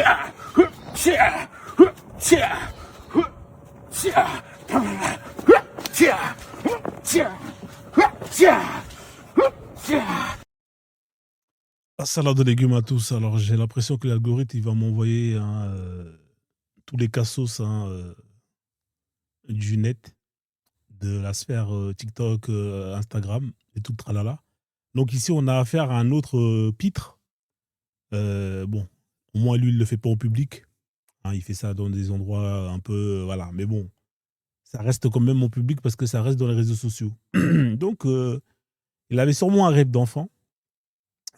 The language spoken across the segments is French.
Ah, salade de légumes à tous. Alors, j'ai l'impression que l'algorithme, il va m'envoyer hein, tous les cassos hein, du net, de la sphère TikTok, Instagram et tout le tralala. Donc ici, on a affaire à un autre pitre. Bon, au moins, lui, il ne le fait pas en public. Hein, il fait ça dans des endroits un peu... voilà, mais bon, ça reste quand même en public parce que ça reste dans les réseaux sociaux. Donc, il avait sûrement un rêve d'enfant.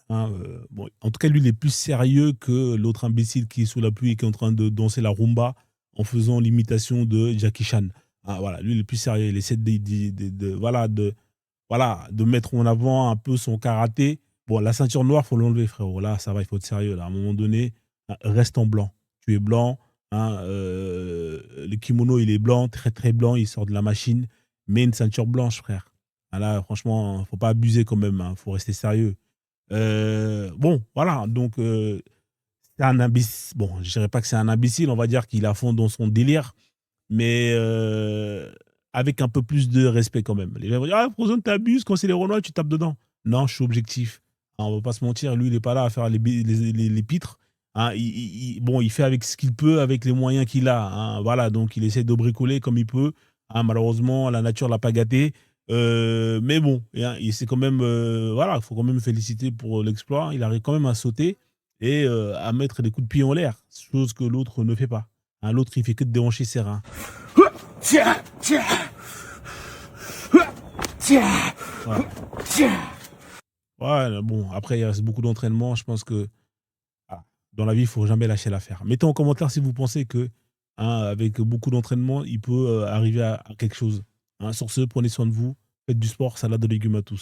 Hein, bon, en tout cas, lui, il est plus sérieux que l'autre imbécile qui est sous la pluie et qui est en train de danser la rumba en faisant l'imitation de Jackie Chan. Ah, voilà, lui, il est plus sérieux. Il essaie voilà, de mettre en avant un peu son karaté. Bon, la ceinture noire, faut l'enlever, frérot. Là, ça va, il faut être sérieux. Là. À un moment donné, reste en blanc. Tu es blanc. Hein, le kimono, il est blanc, très très blanc. Il sort de la machine. Mets une ceinture blanche, frère. Ah, là, franchement, faut pas abuser quand même. Hein, faut rester sérieux. Bon, voilà. Donc, c'est un imbécile. Bon, je dirais pas que c'est un imbécile. On va dire qu'il est à fond dans son délire. Mais avec un peu plus de respect quand même. Les gens vont dire, ah, Frozone, t'abuses, quand c'est les Renois, tu tapes dedans. Non, je suis objectif. Hein, on va pas se mentir, lui, il n'est pas là à faire les pitres. Hein, bon, il fait avec ce qu'il peut, avec les moyens qu'il a. Hein, voilà, donc il essaie de bricoler comme il peut. Hein, malheureusement, la nature l'a pas gâté. Mais bon, hein, il s'est quand même, voilà, il faut quand même le féliciter pour l'exploit. Il arrive quand même à sauter et à mettre des coups de pied en l'air, chose que l'autre ne fait pas. Hein, l'autre, il fait que de déhancher ses reins. Ouais. Ouais, bon, après, il reste beaucoup d'entraînement. Je pense que ah, dans la vie, il faut jamais lâcher l'affaire. Mettez en commentaire si vous pensez que, hein, avec beaucoup d'entraînement, il peut arriver à quelque chose. Hein, sur ce, prenez soin de vous. Faites du sport, salade de légumes à tous.